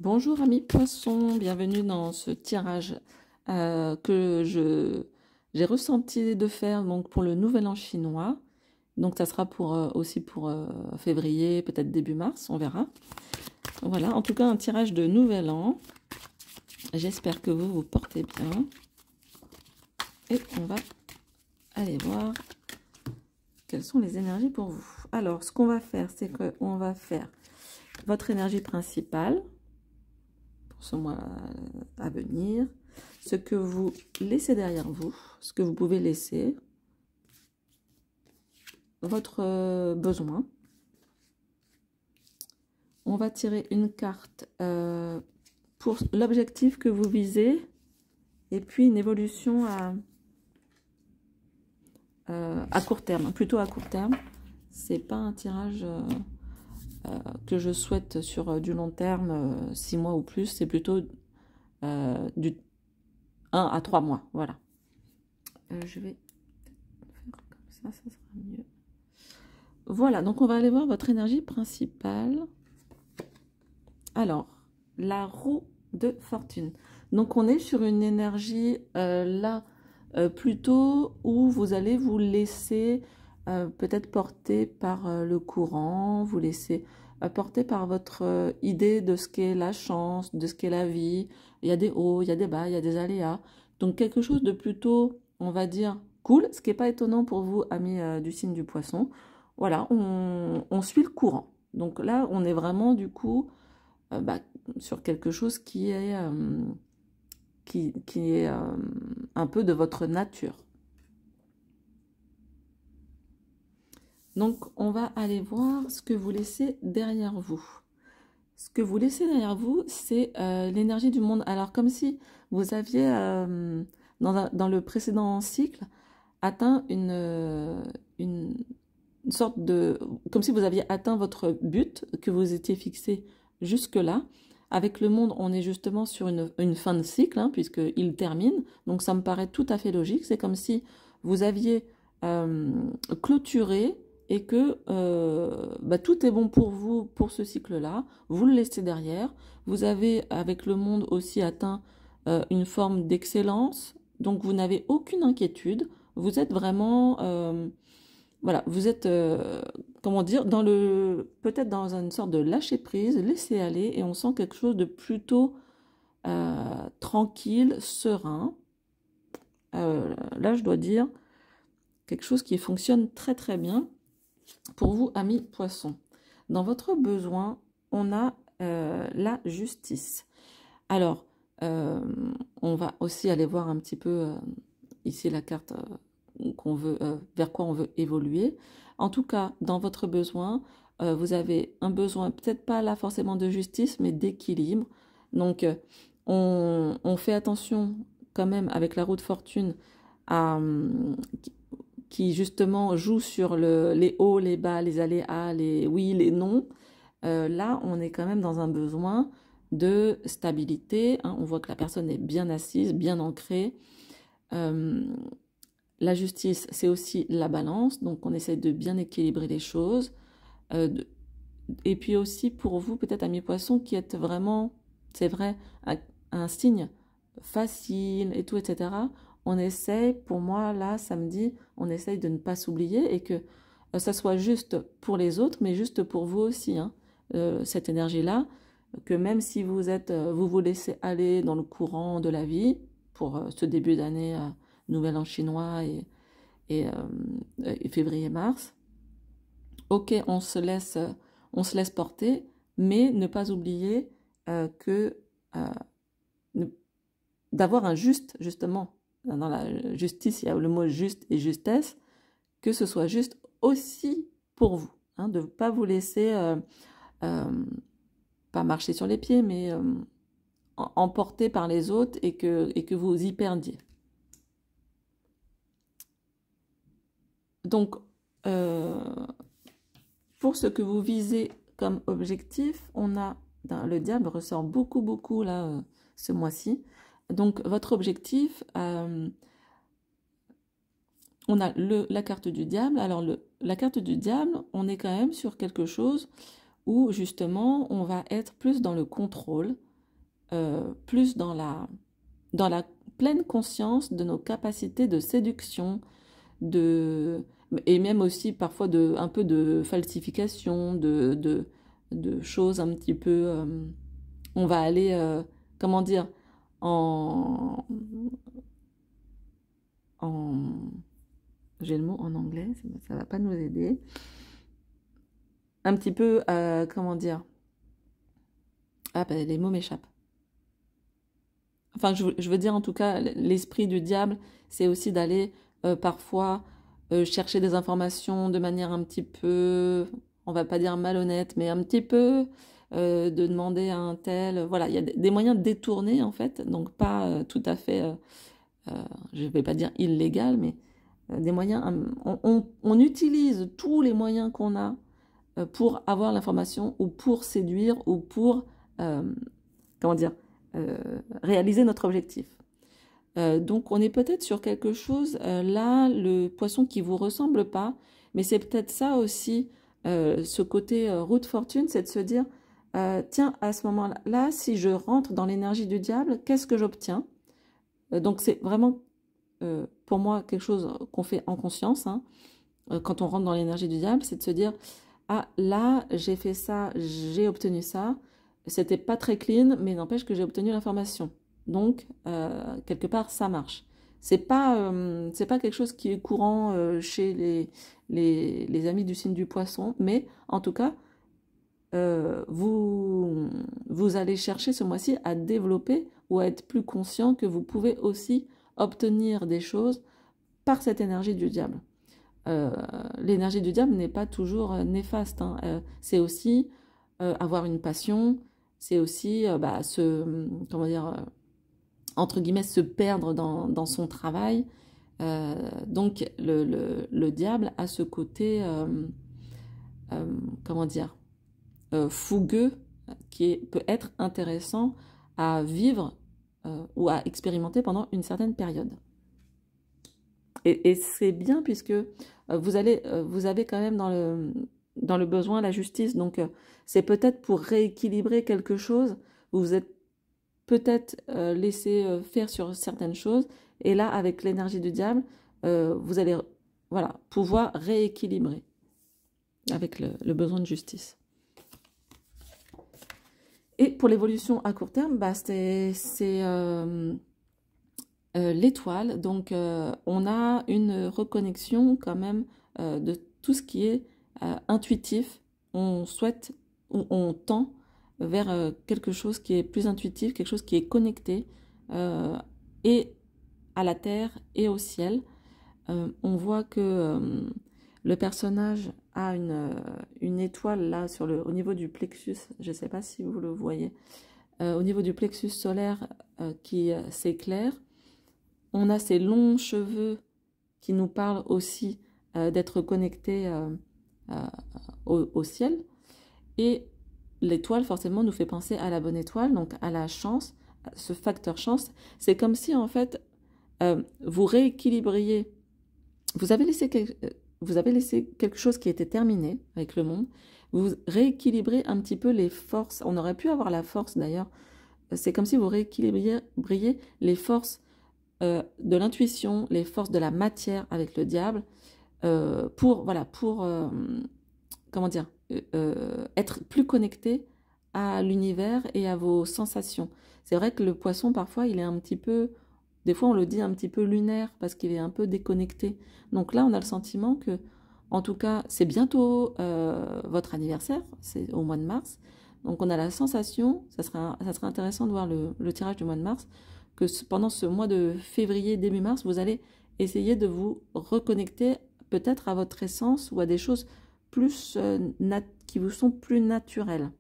Bonjour amis poissons, bienvenue dans ce tirage que j'ai ressenti de faire donc pour le nouvel an chinois. Donc ça sera aussi pour février, peut-être début mars, on verra. Voilà, en tout cas un tirage de nouvel an. J'espère que vous vous portez bien. Et on va aller voir quelles sont les énergies pour vous. Alors ce qu'on va faire, c'est qu'on va faire votre énergie principale ce mois à venir, ce que vous laissez derrière vous, ce que vous pouvez laisser, votre besoin. On va tirer une carte pour l'objectif que vous visez et puis une évolution à court terme, plutôt à court terme. C'est pas un tirage que je souhaite sur du long terme, 6 mois ou plus, c'est plutôt du 1 à 3 mois, voilà. Je vais faire comme ça sera mieux. Voilà, donc on va aller voir votre énergie principale. Alors, la roue de fortune. Donc on est sur une énergie là, plutôt où vous allez vous laisser peut-être porter par le courant, vous laisser porter par votre idée de ce qu'est la chance, de ce qu'est la vie. Il y a des hauts, il y a des bas, il y a des aléas. Donc quelque chose de plutôt, on va dire, cool, ce qui n'est pas étonnant pour vous, amis du signe du poisson. Voilà, on suit le courant. Donc là, on est vraiment du coup sur quelque chose qui est un peu de votre nature. Donc, on va aller voir ce que vous laissez derrière vous. Ce que vous laissez derrière vous, c'est l'énergie du monde. Alors, comme si vous aviez, dans le précédent cycle, atteint une sorte de... Comme si vous aviez atteint votre but que vous étiez fixé jusque-là. Avec le monde, on est justement sur une fin de cycle, hein, puisqu'il termine. Donc, ça me paraît tout à fait logique. C'est comme si vous aviez clôturé et que tout est bon pour vous pour ce cycle-là. Vous le laissez derrière. Vous avez, avec le monde, aussi atteint une forme d'excellence. Donc, vous n'avez aucune inquiétude. Vous êtes vraiment... voilà, vous êtes, comment dire, peut-être dans une sorte de lâcher-prise, laisser aller, et on sent quelque chose de plutôt tranquille, serein. Là, je dois dire quelque chose qui fonctionne très très bien pour vous, amis poissons. Dans votre besoin, on a la justice. Alors, on va aussi aller voir un petit peu ici la carte qu'on veut, vers quoi on veut évoluer. En tout cas, dans votre besoin, vous avez un besoin, peut-être pas là forcément de justice, mais d'équilibre. Donc, on fait attention quand même avec la roue de fortune qui justement joue sur les hauts, les bas, les aléas, les oui, les non. Là, on est quand même dans un besoin de stabilité. Hein. On voit que la personne est bien assise, bien ancrée. La justice, c'est aussi la balance, donc on essaie de bien équilibrer les choses. Et puis aussi pour vous, peut-être amis poissons, qui êtes vraiment, c'est vrai, un signe facile et tout, etc. On essaye, pour moi, là, samedi, on essaye de ne pas s'oublier et que ça soit juste pour les autres, mais juste pour vous aussi, hein, cette énergie-là, que même si vous vous laissez aller dans le courant de la vie, pour ce début d'année Nouvel An chinois et février-mars, ok, on se laisse porter, mais ne pas oublier d'avoir un juste, justement, dans la justice, il y a le mot juste et justesse, que ce soit juste aussi pour vous, hein, de ne pas vous laisser, pas marcher sur les pieds, mais emporter par les autres et que vous y perdiez. Donc, pour ce que vous visez comme objectif, on a, le diable ressort beaucoup là, ce mois-ci. Donc, votre objectif, on a la carte du diable. Alors, la carte du diable, on est quand même sur quelque chose où, justement, on va être plus dans le contrôle. plus dans la pleine conscience de nos capacités de séduction, et même aussi parfois un peu de falsification, de choses un petit peu... on va aller, comment dire, en... J'ai le mot en anglais, ça va pas nous aider. Un petit peu, comment dire... Ah ben les mots m'échappent. Enfin, je veux dire en tout cas, l'esprit du diable, c'est aussi d'aller parfois chercher des informations de manière un petit peu, on va pas dire malhonnête, mais un petit peu de demander à un tel. Voilà, il y a des moyens détournés en fait, donc pas tout à fait, je vais pas dire illégal, mais des moyens. On utilise tous les moyens qu'on a pour avoir l'information ou pour séduire ou pour, comment dire, réaliser notre objectif. Donc on est peut-être sur quelque chose, là, le poisson qui vous ressemble pas, mais c'est peut-être ça aussi, ce côté route fortune, c'est de se dire, tiens, à ce moment-là, si je rentre dans l'énergie du diable, qu'est-ce que j'obtiens? Donc c'est vraiment, pour moi, quelque chose qu'on fait en conscience, hein, quand on rentre dans l'énergie du diable, c'est de se dire, ah là, j'ai fait ça, j'ai obtenu ça, c'était pas très clean, mais n'empêche que j'ai obtenu l'information. Donc, quelque part, ça marche. C'est pas quelque chose qui est courant chez les amis du signe du poisson, mais en tout cas, vous allez chercher ce mois-ci à développer ou à être plus conscient que vous pouvez aussi obtenir des choses par cette énergie du diable. L'énergie du diable n'est pas toujours néfaste, hein. C'est aussi avoir une passion, c'est aussi comment dire, entre guillemets, se perdre dans son travail. Donc le diable a ce côté, comment dire, fougueux, peut être intéressant à vivre ou à expérimenter pendant une certaine période. Et c'est bien puisque vous avez quand même dans le besoin la justice. Donc c'est peut-être pour rééquilibrer quelque chose. Vous vous êtes peut-être laissé faire sur certaines choses. Et là, avec l'énergie du diable, vous allez voilà, pouvoir rééquilibrer avec le besoin de justice. Et pour l'évolution à court terme, bah, c'est l'étoile. Donc, on a une reconnexion quand même de tout ce qui est intuitif. On souhaite, on tend vers quelque chose qui est plus intuitif, quelque chose qui est connecté et à la terre et au ciel. On voit que le personnage a une étoile là au niveau du plexus, je ne sais pas si vous le voyez, au niveau du plexus solaire qui s'éclaire. On a ces longs cheveux qui nous parlent aussi d'être connectés au ciel. Et l'étoile, forcément, nous fait penser à la bonne étoile, donc à la chance, ce facteur chance. C'est comme si, en fait, vous rééquilibriez. Vous avez laissé quelque chose qui était terminé avec le monde. Vous rééquilibrez un petit peu les forces. On aurait pu avoir la force, d'ailleurs. C'est comme si vous rééquilibriez les forces de l'intuition, les forces de la matière avec le diable, pour comment dire, être plus connecté à l'univers et à vos sensations. C'est vrai que le poisson, parfois, il est un petit peu, des fois on le dit un petit peu lunaire, parce qu'il est un peu déconnecté. Donc là, on a le sentiment que, en tout cas, c'est bientôt votre anniversaire, c'est au mois de mars. Donc on a la sensation, ça serait intéressant de voir le tirage du mois de mars, que pendant ce mois de février, début mars, vous allez essayer de vous reconnecter peut-être à votre essence ou à des choses plus qui vous sont plus naturelles,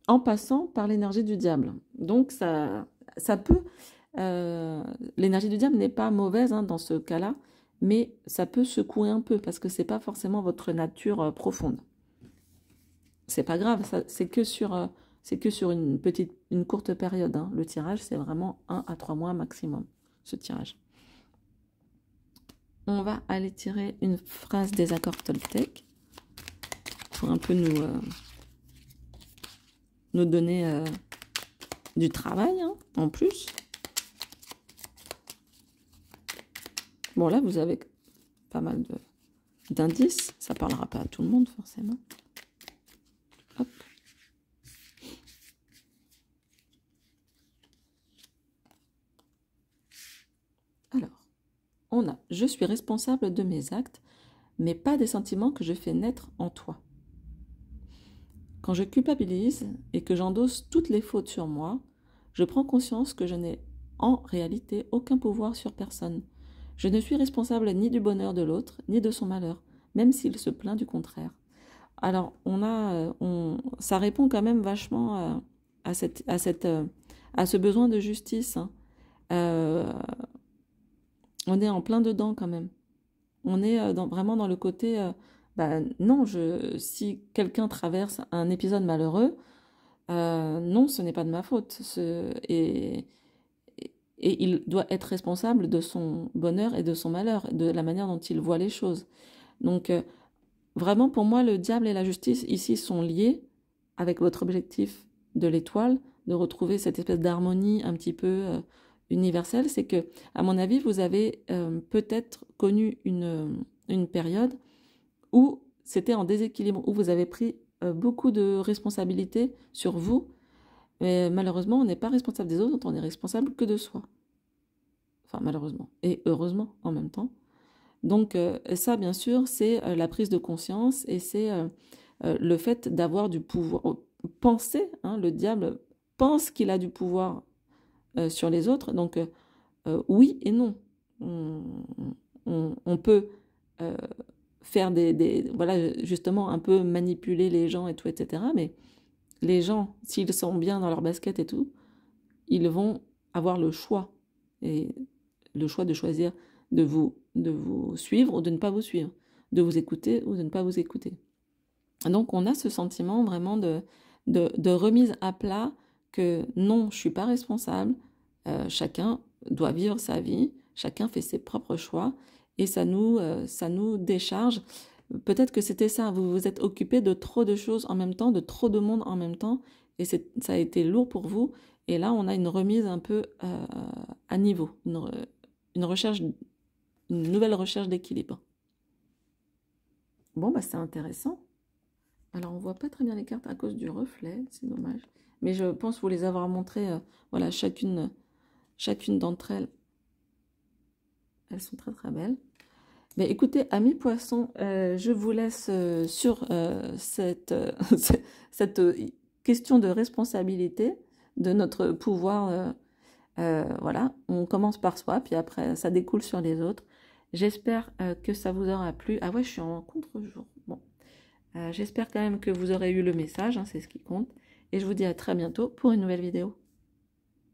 en passant par l'énergie du diable. Donc ça peut, l'énergie du diable n'est pas mauvaise hein, dans ce cas-là, mais ça peut secouer un peu parce que c'est pas forcément votre nature profonde. C'est pas grave, c'est que sur une courte période. Hein. Le tirage, c'est vraiment 1 à 3 mois maximum, ce tirage. On va aller tirer une phrase des accords Toltec pour un peu nous donner du travail, hein, en plus. Bon, là, vous avez pas mal d'indices. Ça parlera pas à tout le monde, forcément. Hop. Alors, on a « Je suis responsable de mes actes, mais pas des sentiments que je fais naître en toi. Quand je culpabilise et que j'endosse toutes les fautes sur moi, je prends conscience que je n'ai en réalité aucun pouvoir sur personne. Je ne suis responsable ni du bonheur de l'autre, ni de son malheur, même s'il se plaint du contraire. » Alors, ça répond quand même vachement à ce besoin de justice. Hein. On est en plein dedans quand même. On est vraiment dans le côté, non, si quelqu'un traverse un épisode malheureux, non, ce n'est pas de ma faute. Et il doit être responsable de son bonheur et de son malheur, de la manière dont il voit les choses. Donc, vraiment, pour moi, le diable et la justice, ici, sont liés avec votre objectif de l'étoile, de retrouver cette espèce d'harmonie un petit peu universelle. C'est que, à mon avis, vous avez peut-être connu une période où c'était en déséquilibre, où vous avez pris beaucoup de responsabilités sur vous. Mais malheureusement, on n'est pas responsable des autres, on est responsable que de soi. Enfin, malheureusement. Et heureusement, en même temps. Donc, ça, bien sûr, c'est la prise de conscience et c'est le fait d'avoir du pouvoir. Penser, hein, le diable pense qu'il a du pouvoir sur les autres. Donc, oui et non. On peut faire voilà, justement, un peu manipuler les gens et tout, etc. Mais les gens, s'ils sont bien dans leur basket et tout, ils vont avoir le choix. Et le choix de choisir de vous suivre ou de ne pas vous suivre, de vous écouter ou de ne pas vous écouter. Donc on a ce sentiment vraiment de remise à plat que non, je ne suis pas responsable, chacun doit vivre sa vie, chacun fait ses propres choix et ça nous décharge. Peut-être que c'était ça, vous vous êtes occupé de trop de choses en même temps, de trop de monde en même temps et ça a été lourd pour vous et là on a une remise un peu à niveau, une nouvelle recherche d'équilibre. Bon, c'est intéressant. Alors, on voit pas très bien les cartes à cause du reflet, c'est dommage. Mais je pense vous les avoir montrées, voilà, chacune d'entre elles. Elles sont très très belles. Mais écoutez, amis poissons, je vous laisse sur cette question de responsabilité, de notre pouvoir. Voilà, on commence par soi, puis après ça découle sur les autres. J'espère que ça vous aura plu. Ah ouais, je suis en contre-jour. Bon, j'espère quand même que vous aurez eu le message, hein, c'est ce qui compte. Et je vous dis à très bientôt pour une nouvelle vidéo.